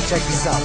Check this out.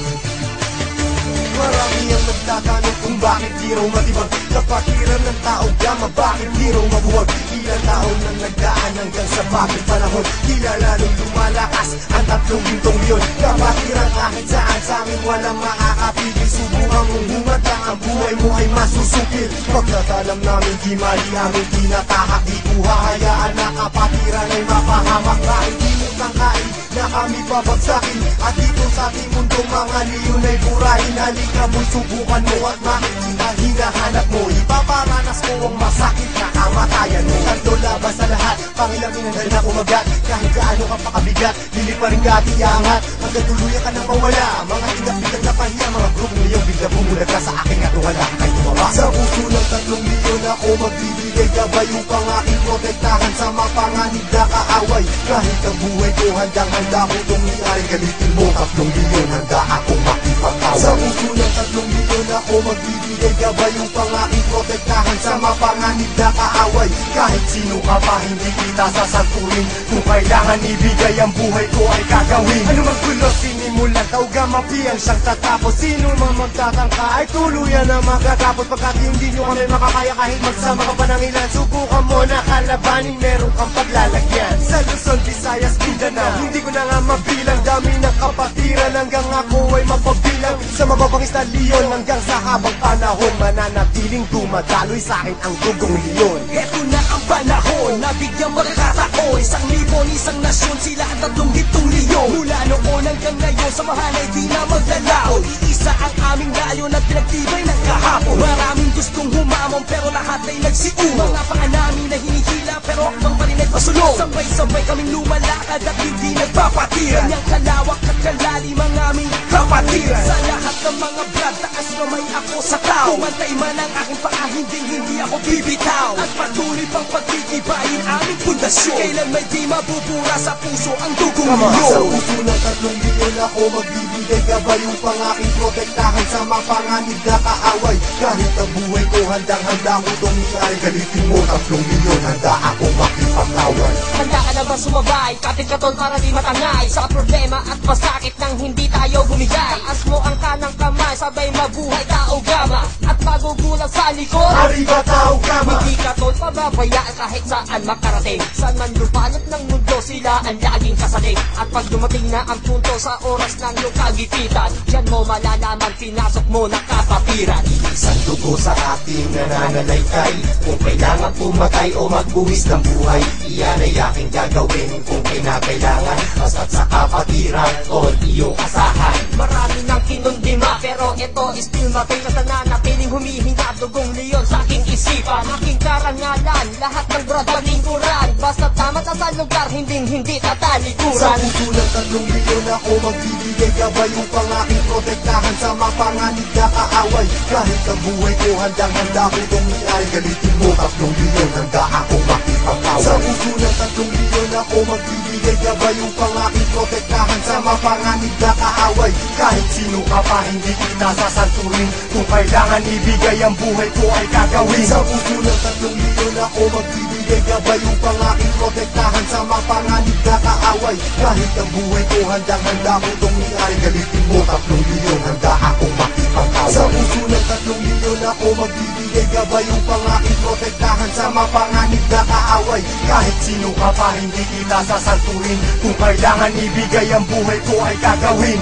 Marami ang nagtatanong kung bakit di raw matibag kapatiran ng tao gama, bakit di raw mabuwag. Ilang taon nang nagdaan hanggang sa bagong panahon, tila lalong lumalakas ang 3 gintong yun. Kapatiran kahit saan sa amin walang makakapigil. Subukan mong humanda, ang buhay mo ay masusukil. Pagkatalam namin di mali aming tinatahak, di ko hahayaan na kapatiran ay mapahamak. Kahit di mo tangkain na kami babagsakin, at dito sa ating mundo mga leon ay burahin. Halika mo'y subukan mo at makikita hinahanap mo. Ipaparanas mo ang masakit na kamatayan mo. Kanto labas sa lahat, pangilamin ang dala na kumagat. Kahit gaano ka pakabigat, hindi pa rin ka atiyangat. Hanggang tuluyan ka nang mawala, mga tigap-tigap na pahiya. Mga group ngayong bigla bumulag ka sa akin at wala kay tumaba. Sa puso ng 3 milyon ako magbibigay gabay upang aking protektahan sa mapanganib na kaaway. Kahit ang buhay ko handang-handa ko itong iari, galitin mo 3 milyon, handa akong makipag-away. Sa puso ng 3 milyon ako magbibigay gabay upang aking protektahan sa mapanganib na kaaway. Kahit sino ka pa hindi kita sasanturin, kung kailangan ibigay ang buhay ko ay gagawin. Ano mang gulo sinimulan, tauga mapiyang siyang tatapos. Sino man magtatangka ay tuluyan na magtatapos. Pagkat hindi nyo kami makakaya kahit magsama ka pa ng ilan, subukan mo na kalabanin, meron kang paglalagyan. Sa Luzon, Visayas, Mindanao, hindi ko na nga mabilang. Dami ng kapatiran hanggang ako ay mapabilang. Sa mababang istalyon hanggang sa habang panahon, mananatiling dumadaloy sa akin ang dugong leon. Eto na ang panahon, nabigyan magkakataon. 1,000, isang nasyon, sila ang 3 gintong leon. Mula noon hanggang ngayon, samahan ay di na maglalaon. Iisa ang aming layon at pinagtibay ng kahapon. Maraming gustong humamon pero lahat ay nagsiumo. Mga paa namin na hinihila pero akbang pa rin ay pasulong. Sabay-sabay kaming lumalakad at hindi nagpapatira. Kanyang kalawak at kalalim ang aming kapatiran. Sa lahat ng mga brad, taas kamay ako sa tao. Kumantay man ang aking paa, hindi ako bibitaw. At patuloy pang pagtitibayin aming pundasyon. Kailan may di mabubura sa puso ang dugong leon. Sa puso ng 3 milyon ako magbibigay gabay upang aking protektahan sa mapanganib na kaaway. Kahit ang buhay ko handang-handa ko itong iari, galitin mo 3 milyon, handa akong makipag-away. Handa ka na ba sumabay? Kapit katon para di matangay sa problema at masakit nang hindi tayo bumigay. Taas mo ang kanang kamay, sabay mabuhay tao gama. At magugulang sa likod, Arriba tao gama. hindi katon pababayaan kahit saan makarating. Saan man lupanat ng mundo, sila ang laging kasaling. At pag dumating na ang punto sa oras ng iyong kagipitan, diyan mo malalaman, pinasok mo na kapatiran. Isang dugo sa ating nananalaykay, kung kailangan pumatay o magbuwis ng buhay, iyan ay aking gagawin kung kinakailangan. Basta't sa kapatiran o iyong asahan. Marami nang kinundima pero ito still mating na nanatiling humihinga dugong leon sa aking isipan. Aking karangalan, lahat ng brad palingkuran. Basta tama sa lugar, hindi tatalikuran. Sa puso ng 3 milyon ako magbibigay gabay upang aking protektahan sa mapanganib na kaaway. Kahit ang buhay ko handang-handa ko itong iari, galitin mo 3 milyon, handa akong makipag-away. Sa puso ng 3 milyon ako magbibigay gabay upang aking protektahan sa mapanganib na kaaway. Kahit sino ka pa hindi kita sasanturin, kung kailangan ibigay ang buhay ko ay gagawin. Sa puso ng 3 milyon ako magbibigay gabay upang aking protektahan sa mapanganib na kaaway. Kahit ang buhay ko handang-handa ko itong iari, galitin mo 3 milyon, handa akong makipag-away. Sa puso ng 3 milyon ako magbibigay gabay upang aking protektahan sa mapanganib na kaaway. Kahit sino ka pa hindi kita sasanturin, kung kailangan ibigay ang buhay ko ay gagawin.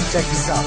Check this out.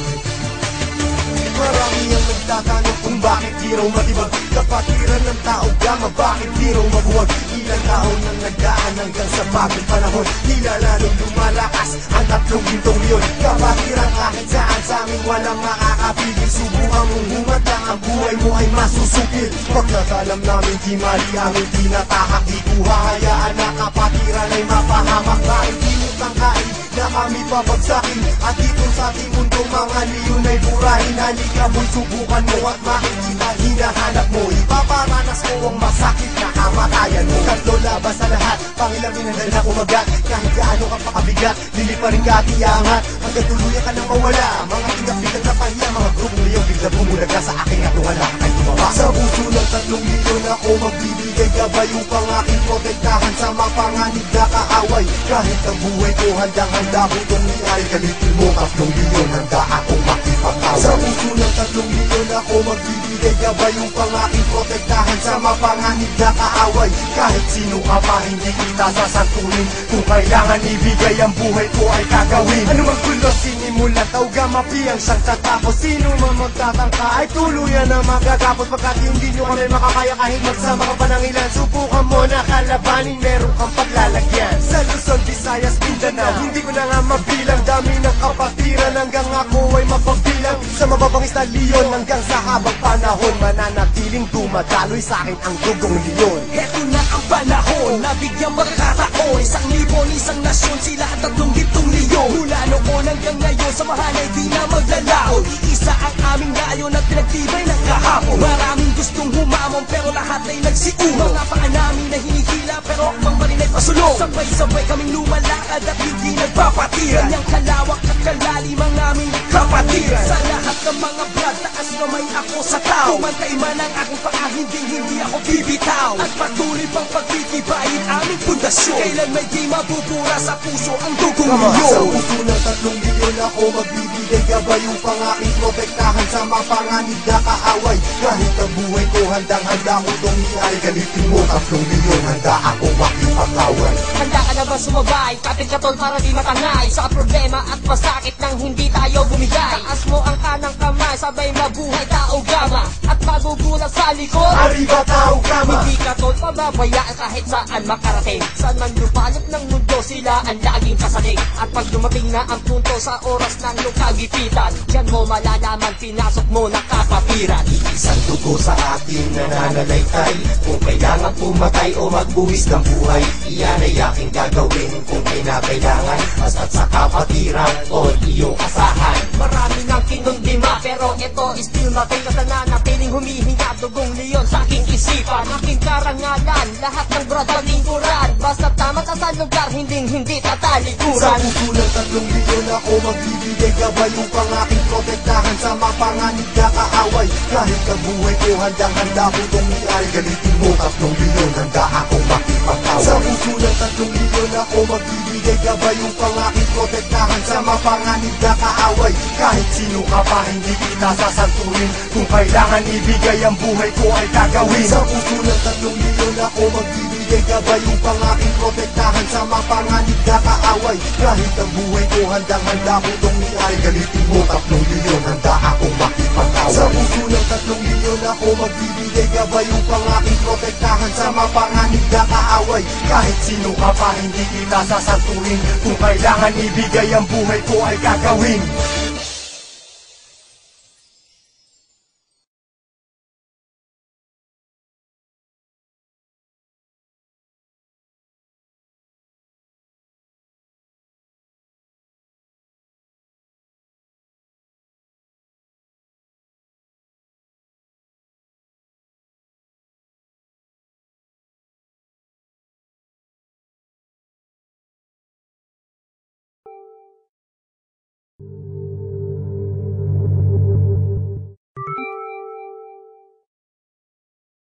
Marami ang nagtatanong kung bakit di raw matibag kapatiran ng tao gama, bakit di raw mabuwag. Ilang taon nang nagdaan hanggang sa bagong panahon, tila lalong lumalakas ang 3 gintong leon. Kapatiran kahit saan sa amin walang makakapigil. Subukan mong humatang, ang buhay mo ay masusukil. Pagkakalam namin di mali aming tinatahak, di ko hahayaan na kapatiran ay mapahamak. Kahit inutang kain na kami babagsakin, at dito sa ating mundo mga leon ay burahin. Halika mo'y subukan mo at makikita hinahanap mo. Ipaparanas mo ang masakit na kamatayan mo. Tatlo labas sa lahat, pangilamin ang dala kumagat. Kahit gaano ka pakabigat, lili pa rin ka at iangat. Hanggang tuluyan ka nang mawala, mga tingap-tingap na pahiya. Mga grupong liyong bigla bumulag sa aking at wala ay tumaba. Sa puso ng 3 milyon ako magbibigay gabay upang aking protektahan sa mapanganib na kaaway. Kahit ang buhay ko handang-handa ko itong iay. Galitin mo 3 milyon, handa akong makipag-away. Sa puso ng 3 milyon ako magbibigay gabay upang aking protektahan sa mapanganib na kaaway. Kahit sino ka pa hindi kita sasantunin, kung kailangan ibigay ang buhay ko ay gagawin. Ano mang gulo sinimulan, tawga mapiyang siyang tatapos. Sino man magtatangka ay tuluyan na magagapos. Pagkat hindi nyo kami makakaya kahit magsama ka pa ng ilan. Subukan mo na kalabanin, meron kang paglalagyan. Sa Luzon, Visayas, Mindanao, hindi ko na nga mabilang. Dami ng kapatiran hanggang ako ay mapagbilang. Sa mababangis na leon hanggang sa habang panahon, mananatiling dumadaloy sa akin ang dugong leon. Heto na ang panahon, nabigyang magkakataon. Isang libon, isang nasyon, sila ang 3 gintong leon. Mula noon hanggang ngayon, samahan ay di na maglalaon. Iisa ang aming layon at pinagtibay ng kahapon. Maraming gustong humamon pero lahat ay nagsiuno. Mga paa namin na hinihila pero akbang pa rin ay pasulong. Sabay-sabay kaming lumalakad at hindi nagpapatira. Ganyang kalawak at kalalim ang aming kapatiran. Sa lahat ng mga brad, taas kamay ako sa tao. Kumantay man ang aking paa, hindi ako bibitaw. At patuloy pang pagtitibayin aming pundasyon. Kailan may di mabubura sa puso ang dugong leon. Sa puso ng 3 milyon ako magbibigay gabay upang aking protektahan sa mapanganib na kaaway. Kahit ang buhay ko handang-handa ko itong iay. Galitin mo 3 milyon, handa akong makipag-away. Handa ka na ba sumabay? Kapit ka tol para di matangay sa problema at masakit nang hindi tayo bumigay. Taas mo ang kanang kamay, sabay mabuhay tao gama. At magugulat sa likod, Arriba tao gama. hindi ka tol pababayaan kahit saan makarating. Saan man lupalop ng mundo, sila ang laging kasalig. At pag dumating na ang punto sa oras ng lukagipitan, diyan mo malalaman, pinasok mo na kapatiran. Isang dugo sa ating nananalaytay. Kung kailangan pumatay o magbuwis ng buhay, iyan ay aking gagawin kung kailangan. Basta't sa kapatiran o iyong asahan. Marami nang kinundima pero ito still natin kasananatiling humihinga dugong leon sa aking isipan. Aking karangalan, lahat ng brad palingkuran. Basta tama ka sa lugar, hindi Sa tatalikuran. puso ng 3 milyon ako magbibigay gabay upang aking protektahan sa mapanganib na kaaway. Kahit ang buhay ko handang-handa ko itong iay. Galitin mo 3 milyon, handa akong makipag-away. Sa puso ng 3 milyon ako magbibigay gabay upang aking protektahan sa mapanganib na kaaway. Kahit sino ka pa hindi kita sasantunin, kung kailangan ibigay ang buhay ko ay gagawin. Sa puso ng 3 milyon ako magbibigay gabay upang aking protektahan sa mapanganib na kaaway. Kahit ang buhay ko handang-handa ko itong iay. Galitin mo 3 milyon, handa akong makipag-away. Sa puso ng 3 milyon ako magbibigay gabay upang aking protektahan sa mapanganib na kaaway. Kahit sino ka pa hindi kita sasantunin, kung kailangan ibigay ang buhay ko ay gagawin.